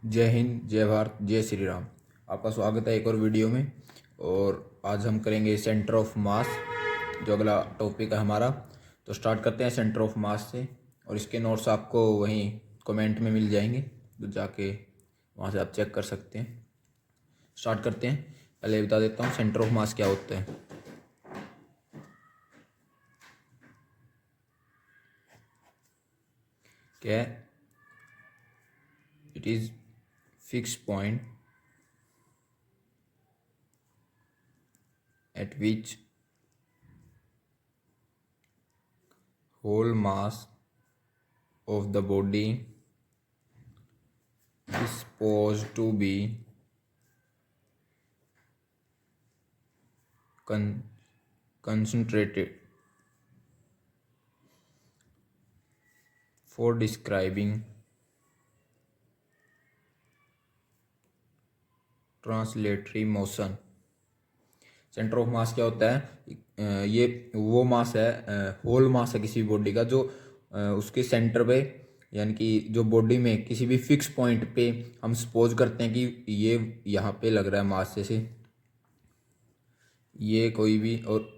जय हिंद, जय भारत, जय श्री राम। आपका स्वागत है एक और वीडियो में। और आज हम करेंगे सेंटर ऑफ मास, जो अगला टॉपिक है हमारा। तो स्टार्ट करते हैं सेंटर ऑफ मास से, और इसके नोट्स आपको वहीं कमेंट में मिल जाएंगे, तो जाके वहाँ से आप चेक कर सकते हैं। स्टार्ट करते हैं। पहले बता देता हूँ सेंटर ऑफ मास क्या होता है। क्या है? It is fix point at which whole mass of the body is supposed to be concentrated. For describing translatory motion, centre of मास क्या होता है? ये वो मास है, होल मास है किसी भी बॉडी का, जो उसके सेंटर पे, यानी कि जो बॉडी में किसी भी फिक्स पॉइंट पे हम सपोज करते हैं कि ये यहाँ पे लग रहा है मास, जैसे ये कोई भी, और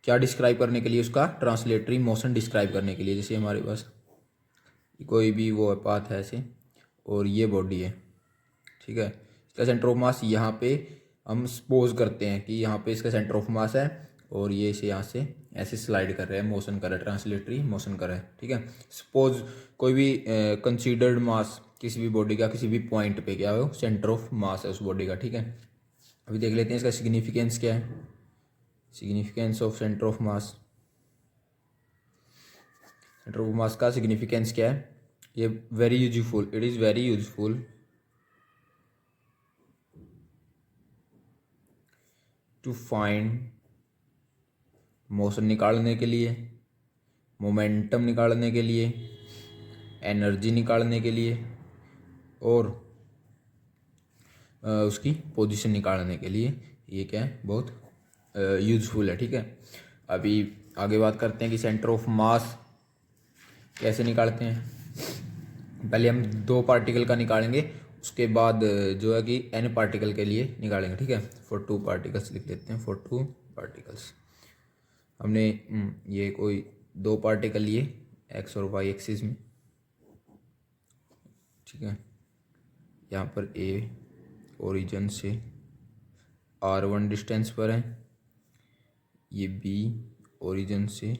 क्या डिस्क्राइब करने के लिए, उसका ट्रांसलेटरी मोशन डिस्क्राइब करने के लिए। जैसे हमारे पास कोई भी वो पाथ है ऐसे, और ये बॉडी है, ठीक है। इसका सेंटर ऑफ मास यहाँ पे हम सपोज करते हैं कि यहाँ पे इसका सेंटर ऑफ मास है, और ये इसे यहाँ से ऐसे स्लाइड कर रहा है, मोशन कर रहा है, ट्रांसलेटरी मोशन कर रहा है, ठीक है। सपोज कोई भी कंसीडर्ड मास किसी भी बॉडी का किसी भी पॉइंट पे क्या हो, सेंटर ऑफ मास है उस बॉडी का, ठीक है। अभी देख लेते हैं इसका सिग्निफिकेंस क्या है। Significance of centre of mass, centre of mass का सिग्निफिकेंस क्या है? ये very useful, it is very useful to find motion निकालने के लिए, मोमेंटम निकालने के लिए, एनर्जी निकालने के लिए, और उसकी पोजीशन निकालने के लिए। ये क्या है? बहुत यूजफुल है, ठीक है। अभी आगे बात करते हैं कि सेंटर ऑफ मास कैसे निकालते हैं। पहले हम दो पार्टिकल का निकालेंगे, उसके बाद जो है कि एन पार्टिकल के लिए निकालेंगे, ठीक है। फॉर टू पार्टिकल्स लिख देते हैं, फॉर टू पार्टिकल्स। हमने ये कोई दो पार्टिकल लिए एक्स और वाई एक्सिस में, ठीक है। यहाँ पर ए ओरिजिन से r1 डिस्टेंस पर है, ये बी ओरिजिन से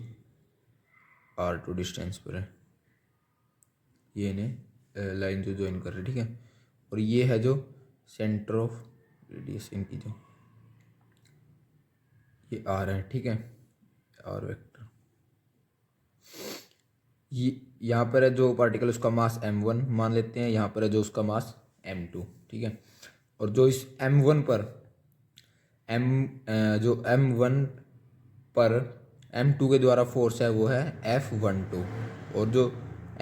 r2 डिस्टेंस पर है। ये इन्हें लाइन जो ज्वाइन कर रहे हैं, ठीक है। और ये है जो सेंटर ऑफ रेडिएशन की, जो ये आर है, ठीक है, आर वेक्टर। ये यहाँ पर है जो पार्टिकल, उसका मास m1 मान लेते हैं, यहाँ पर है जो उसका मास m2, ठीक है। और जो इस m1 पर जो m1 पर m2 के द्वारा फोर्स है वो है F12, और जो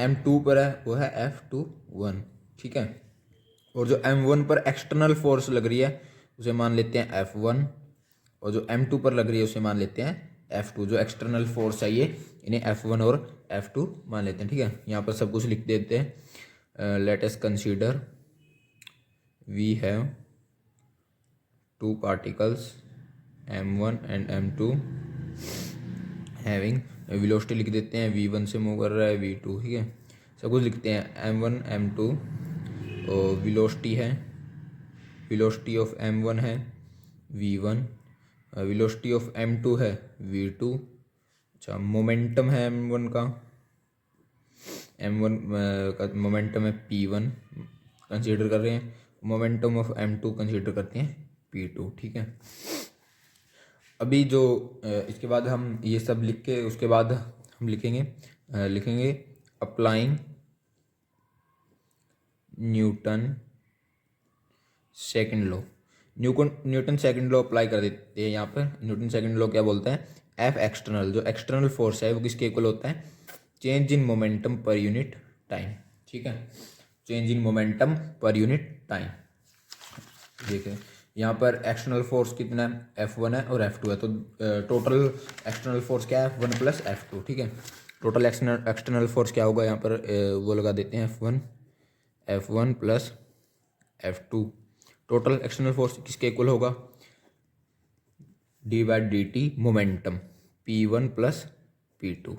m2 पर है वो है F21, ठीक है। और जो m1 पर एक्सटर्नल फोर्स लग रही है उसे मान लेते हैं F1, और जो m2 पर लग रही है उसे मान लेते हैं F2। जो एक्सटर्नल फोर्स है ये, इन्हें F1 और F2 मान लेते हैं, ठीक है। यहाँ पर सब कुछ लिख देते हैं। Let us consider we have two particles m1 and m2 having, velocity लिख देते हैं, v1 से मूव कर रहा है v2, ठीक है। सब कुछ लिखते हैं, m1 m2, और वेलोसिटी है, वेलोसिटी ऑफ m1 है v1, वेलोसिटी ऑफ m2 है v2। अच्छा, मोमेंटम है m1 का, m1 का मोमेंटम है p1 कंसीडर कर रहे हैं, मोमेंटम ऑफ m2 कंसीडर करते हैं p2, ठीक है। अभी जो इसके बाद हम ये सब लिख के, उसके बाद हम लिखेंगे applying Newton second law. Newton second law apply कर देते हैं यहाँ पर। न्यूटन सेकंड लॉ क्या बोलता है? एफ एक्सटर्नल, जो एक्सटर्नल फोर्स है वो किसके इक्वल होता है? Change in momentum per unit time, ठीक है। Change in momentum per unit time. देखिए यहाँ पर एक्सटर्नल फोर्स कितना है? F1 है और F2 है, तो टोटल एक्सटर्नल फोर्स क्या है? F1 प्लस F2, ठीक है। टोटल एक्सटर्नल फोर्स क्या होगा यहाँ पर? वो लगा देते हैं F1 plus F2। Total external force किसके इक्वल होगा, d/dt momentum P1 plus P2,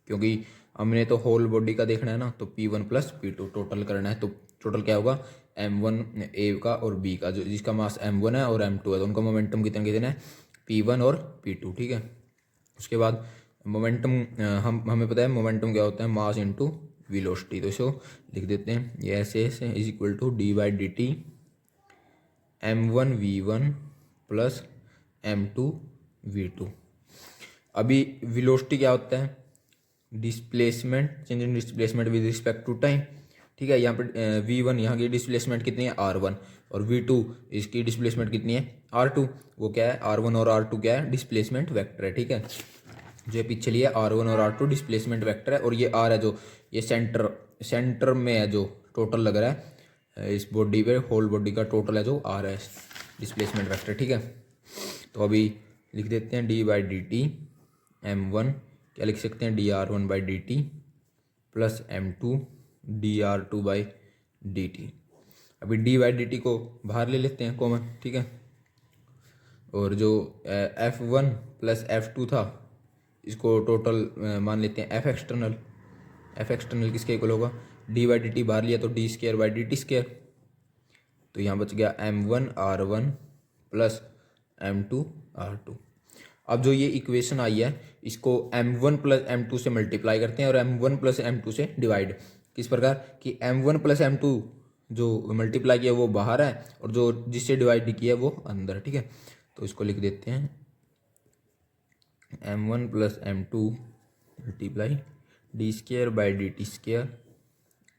क्योंकि हमने तो होल बॉडी का देखना है ना, तो P1 प्लस P2 टोटल करना है। तो टोटल क्या होगा, M1 A का और B का, जो जिसका मास M1 है और M2 है, तो उनका मोमेंटम कितना कितना है, P1 और P2, ठीक है। उसके बाद मोमेंटम, हमें पता है मोमेंटम क्या होता है, मास इंटू वेलोसिटी। तो इसको लिख देते हैं, ये ऐसे is equal to d/dt M1v1 plus M2v2। अभी वेलोसिटी क्या होता है, displacement, change in displacement with respect to time, ठीक है। यहाँ पर v1 यहाँ की डिस्प्लेसमेंट कितनी है r1, और v2 इसकी डिस्प्लेसमेंट कितनी है r2। वो क्या है, r1 और r2 क्या है, डिस्प्लेसमेंट वेक्टर है, ठीक है। जो पीछे लिए r1 और r2 डिस्प्लेसमेंट वेक्टर है, और ये r है जो ये सेंटर में है, जो टोटल लग रहा है इस बॉडी पे, होल बॉडी का टोटल है जो r है डिस्प्लेसमेंट वेक्टर, ठीक है। तो अभी लिख देते हैं d/dt M1 क्या लिख सकते हैं, dr1/dt प्लस M2 dr2/dt। अभी d/dt को बाहर ले लेते हैं कॉमन, ठीक है। और जो F1 प्लस F2 था, इसको टोटल मान लेते हैं F एक्सटर्नल। F एक्सटर्नल किसके इक्वल होगा, d/dt बाहर लिया तो d²/dt², तो यहाँ बच गया M1r1 प्लस M2r2। अब जो ये इक्वेशन आई है, इसको M1 प्लस M2 से मल्टीप्लाई करते हैं और M1 प्लस M2 से डिवाइड, किस प्रकार कि M1 प्लस M2 जो मल्टीप्लाई किया वो बाहर है, और जो जिससे डिवाइड किया है वो अंदर, ठीक है। तो इसको लिख देते हैं M1 plus M2 multiply d²/dt²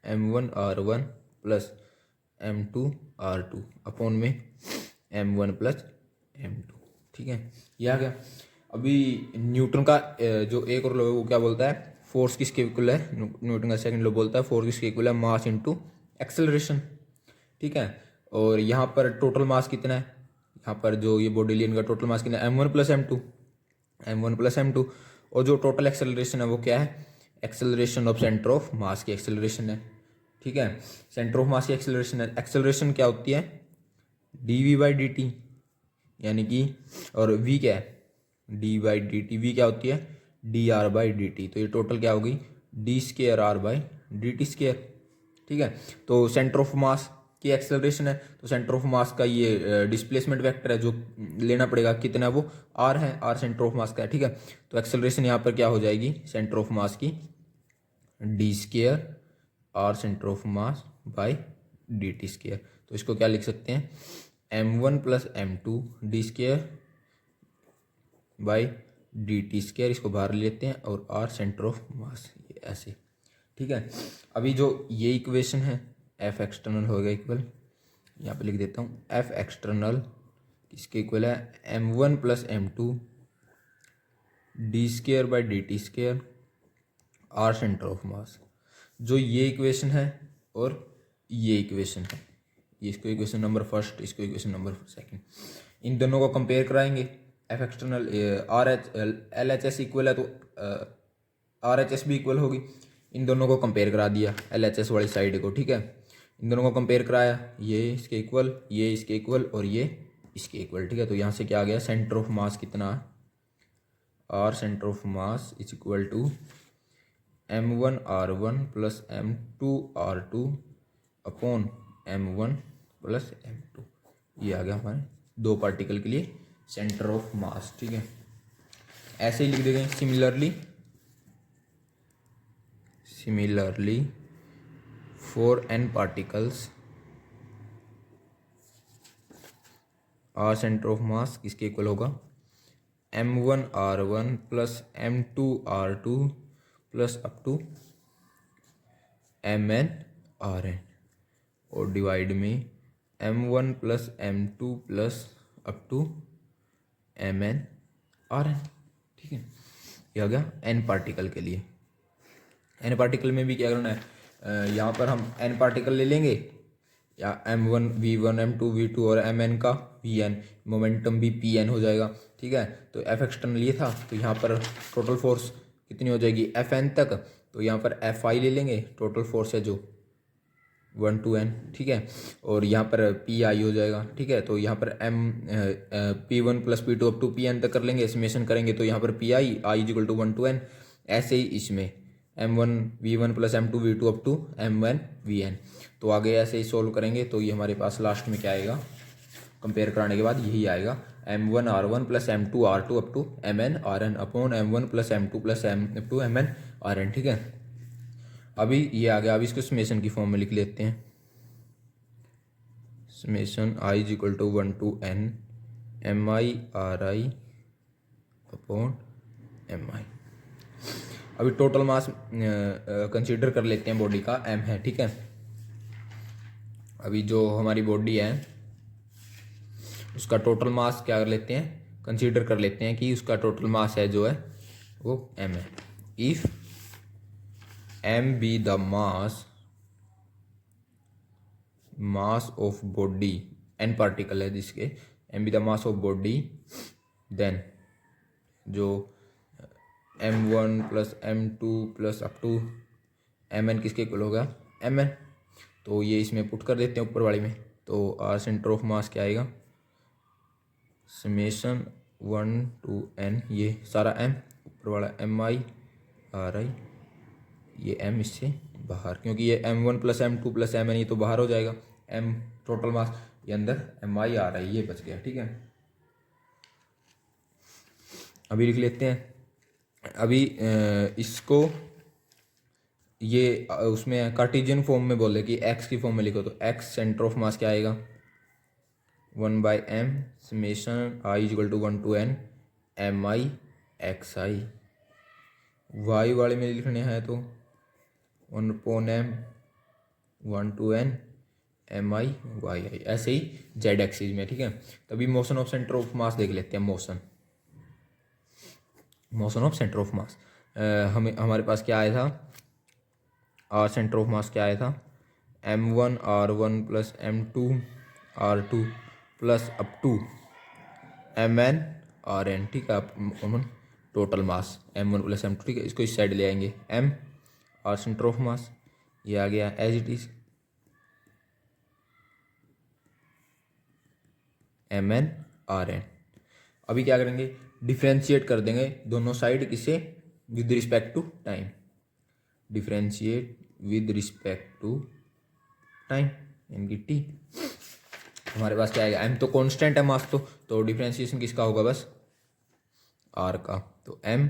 M1r1 plus M2r2 upon में M1 प्लस M2, ठीक है। ये आ गया। अभी न्यूटन का जो एक और लॉ है वो क्या बोलता है, फोर्स किसके इक्वल है, न्यूटन का सेकंड लॉ बोलता है फोर्स किसके इक्वल है, मास इंटू एक्सेलरेशन, ठीक है। और यहाँ पर टोटल मास कितना है, यहाँ पर जो ये बॉडी लियन का टोटल मास कितना है, M1 प्लस M2, और जो टोटल एक्सेलरेशन है वो क्या है, एक्सेलरेशन ऑफ सेंटर ऑफ मास की एक्सेलरेशन है, ठीक है। सेंटर ऑफ मास की एक्सेलरेशन है, एक्सेलरेशन क्या होती है, dv/dt, यानी कि, और v क्या है, d/dt, v क्या होती है, dr/dt। तो ये टोटल क्या होगी, d²r/dt², ठीक है। तो सेंटर ऑफ मास की एक्सेलरेशन है, तो सेंटर ऑफ मास का ये डिस्प्लेसमेंट वेक्टर है जो लेना पड़ेगा, कितना वो r है, r सेंटर ऑफ मास का है, ठीक है। तो एक्सेलरेशन यहाँ पर क्या हो जाएगी, सेंटर ऑफ मास की d² r centre of mass by dt²। तो इसको क्या लिख सकते हैं, M1 plus M2 d² by dt², इसको बाहर लेते हैं, और r सेंटर ऑफ मास, ये ऐसे, ठीक है। अभी जो ये इक्वेशन है F एक्सटर्नल होगा इक्वल, यहाँ पे लिख देता हूँ F एक्सटर्नल किसके इक्वल है, M1 plus M2 d²/dt² r centre of मास। जो ये इक्वेशन है और ये इक्वेशन है, ये इसको इक्वेशन नंबर फर्स्ट, इसको इक्वेशन नंबर सेकंड, इन दोनों को कंपेयर कराएंगे। F एक्सटर्नल LHS इक्वल है, तो RHS भी इक्वल होगी। इन दोनों को कंपेयर करा दिया LHS वाली साइड को, ठीक है। इन दोनों को कंपेयर कराया, ये इसके इक्वल, ये इसके इक्वल, और ये इसके इक्वल, ठीक है। तो यहाँ से क्या आ गया, सेंटर ऑफ मास कितना, R centre of mass is equal to M1r1 plus M2r2 upon M1 plus M2। ये आ गया हमारे दो पार्टिकल के लिए सेंटर ऑफ मास, ठीक है। ऐसे ही लिख देंगे similarly for n particles R centre of mass किसके इक्वल होगा, M1r1 plus M2r2 plus up to MnRn, और डिवाइड में M1 plus M2 plus up to MnRn, ठीक है। ये आ गया n पार्टिकल के लिए। n पार्टिकल में भी क्या करना है, यहाँ पर हम n पार्टिकल ले लेंगे, या M1 V1 M2 V2 और Mn का Vn, मोमेंटम भी Pn हो जाएगा, ठीक है। तो F एक्सटर्नल ये था, तो यहाँ पर टोटल फोर्स कितनी हो जाएगी Fn तक, तो यहाँ पर Fi ले लेंगे, टोटल फोर्स है जो 1 to n, ठीक है। और यहाँ पर पी आई हो जाएगा, ठीक है। तो यहाँ पर M P1 plus P2 up to Pn तक कर लेंगे, समेशन करेंगे तो यहाँ पर P I equal to 1 to n। ऐसे ही इसमें M1 V1 plus M2 V2 up to M1 Vn। तो आगे ऐसे ही सोल्व करेंगे तो ये हमारे पास लास्ट में क्या आएगा, कंपेयर कराने के बाद यही आएगा M1 R1 plus M2 R2 up to Mn Rn upon M1 plus M2 plus M up to Mn Rn, ठीक है। अभी ये आ गया, अभी इसको समेशन की फॉर्म में लिख लेते हैं। Summation I is equal to 1 to n Mi Ri upon Mi। अभी टोटल मास कंसीडर कर लेते हैं, बॉडी का m है, ठीक है। अभी जो हमारी बॉडी है उसका टोटल मास क्या कर लेते हैं, कंसीडर कर लेते हैं कि उसका टोटल मास है जो है वो m है। If m be the mass of body, n particle है जिसके m be the mass of body, then जो m1 plus m2 plus up to mn किसके इक्वल होगा, mn। तो ये इसमें पुट कर देते हैं ऊपर वाले में, तो आर सेंटर ऑफ मास क्या आएगा, समेशन 1 to n, ये सारा m ऊपर वाला Mi Ri, ये m इससे बाहर, क्योंकि ये m1 plus M2 plus Mn ये तो बाहर हो जाएगा, m टोटल मास, ये अंदर Mi Ri ये बच गया, ठीक है। अभी लिख लेते हैं। अभी इसको ये उसमें कार्टेशियन फॉर्म में बोले कि x की फॉर्म में लिखो, तो x सेंटर ऑफ मास क्या आएगा, 1/m summation I is equal to 1 to n Mi xi। y वाले में लिखने हैं तो 1/m 1 to n Mi yi, ऐसे ही z एक्सिस में, ठीक है। तभी मोशन ऑफ सेंटर ऑफ मास देख लेते हैं। मोशन ऑफ सेंटर ऑफ मास हमारे पास क्या आया था, आर सेंटर ऑफ मास क्या आया था, M1 R1 plus M2 R2 plus up to Mn Rn, ठीक है। अपन total mass M1 plus M2, ठीक है। इसको इस साइड ले आएंगे, M R centre of mass, ये आ गया as it is Mn Rn। अभी क्या करेंगे, डिफ्रेंशिएट कर देंगे दोनों साइड, किसे, with respect to time, differentiate with respect to time, यानी कि टी। हमारे पास क्या आएगा, m तो कांस्टेंट है मास, तो डिफ्रेंशिएशन किसका होगा, बस r का। तो m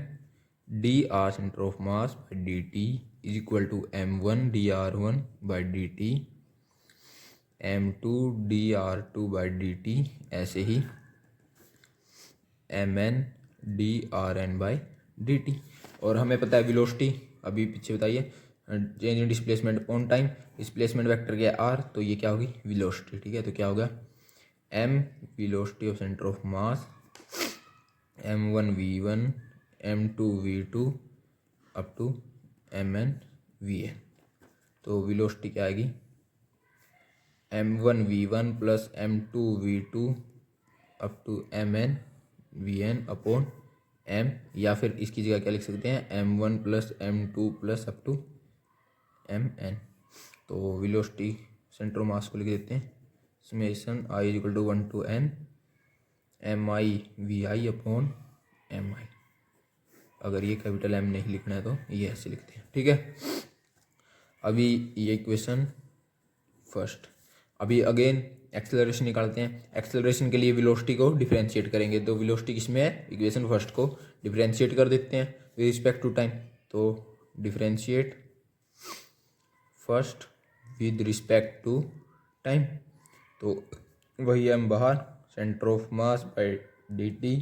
D R centre of mass by D T is equal to m1 D r1 by D T m2 D r2 by D T, ऐसे ही mn D rn by D T. और हमें पता है velocity, अभी पीछे बताइए, change in displacement on time, displacement vector क्या r, तो ये क्या होगी, वेलोसिटी, ठीक है। तो क्या होगा, m velocity of centre of mass m1 v1 m2 v2 up to mn vn। तो वेलोसिटी क्या आएगी, m1 v1 plus m2 v2 up to mn vn upon m, या फिर इसकी जगह क्या लिख सकते हैं, m1 plus m2 plus up to mn। तो वेलोसिटी सेंटर ऑफ मास को लिख देते हैं, summation I is equal to 1 to n Mi Vi upon Mi। अगर ये कैपिटल M नहीं लिखना है तो ये ऐसे लिखते हैं, ठीक है। अभी ये इक्वेशन फर्स्ट। अभी अगेन एक्सेलरेशन निकालते हैं। एक्सेलरेशन के लिए वेलोसिटी को डिफरेंशिएट करेंगे, तो वेलोसिटी किसमें है, इक्वेशन फर्स्ट को डिफरेंशिएट कर देते हैं विद रिस्पेक्ट टू टाइम। तो differentiate first with respect to time, तो वही हम बाहर, centre of mass by D T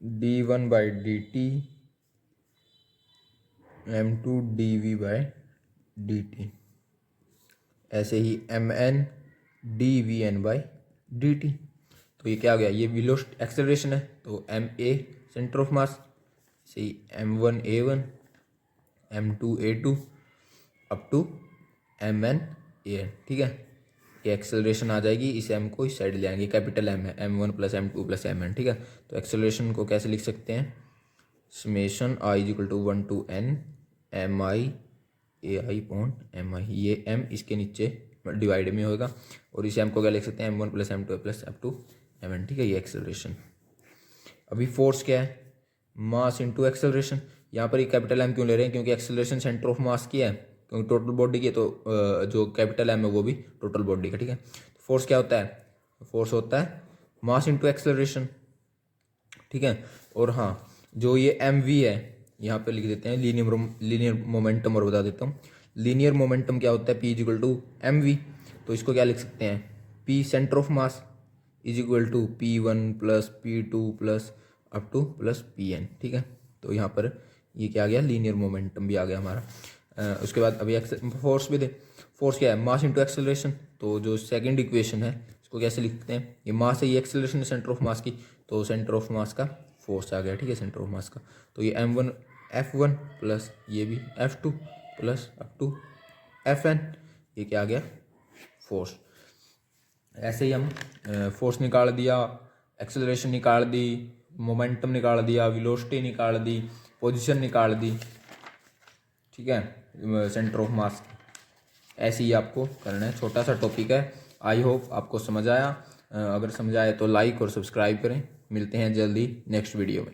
d1 by D T m2 dv by D T, ऐसे ही mn dvn by D T. तो ये क्या हो गया, ये वेलोसिटी एक्सेलरेशन है, तो ma सेंटर ऑफ मास, से m1 a1 m2 a2 up to mn an, ठीक है। ये एक्सेलरेशन आ जाएगी, इस m को इस साइड ले आएंगे, कैपिटल M है, m1 plus m2 plus mn, ठीक है। तो एक्सेलरेशन को कैसे लिख सकते हैं, summation I is equal to 1 to n mi AI/mi, ये m इसके नीचे डिवाइड में होगा, और इसे m को क्या लिख सकते हैं, m1 + m2 + up to mn, ठीक है, ये एक्सेलरेशन। अभी फोर्स क्या है, मास इंटू एक्सेलरेशन। यहाँ पर ये कैपिटल M क्यों ले रहे हैं, क्योंकि एक्सेलरेशन सेंटर ऑफ मास की है, क्योंकि टोटल बॉडी की है, तो जो कैपिटल M है वो भी टोटल बॉडी का, ठीक है। तो फोर्स क्या होता है, फोर्स होता है मास इंटू एक्सेलरेशन, ठीक है। और हाँ, जो ये mv है यहाँ पे लिख देते हैं लीनियर मोमेंटम, और बता देता हूँ लीनियर मोमेंटम क्या होता है, P = mv। तो इसको क्या लिख सकते हैं, P centre of mass = P1 + P2 + up to +Pn, ठीक है। तो यहाँ पर ये क्या आ गया, लीनियर मोमेंटम भी आ गया हमारा। उसके बाद अभी फोर्स भी दे, फोर्स क्या है, मास इंटू एक्सेलरेशन। तो जो सेकंड इक्वेशन है इसको कैसे लिखते हैं, ये मास है, ये एक्सेलरेशन है सेंटर ऑफ मास की, तो सेंटर ऑफ मास का फोर्स आ गया, ठीक है, सेंटर ऑफ मास का। तो ये m1 F1 प्लस ये भी F2 plus up to Fn, ये क्या आ गया, फोर्स। ऐसे ही हम फोर्स निकाल दिया, एक्सेलरेशन निकाल दी, मोमेंटम निकाल दिया, वेलोसिटी निकाल दी, पोजीशन निकाल दी, ठीक है, सेंटर ऑफ मास। ऐसे ही आपको करना है, छोटा सा टॉपिक है। आई होप आपको समझ आया। अगर समझ आए तो लाइक और सब्सक्राइब करें। मिलते हैं जल्दी नेक्स्ट वीडियो में।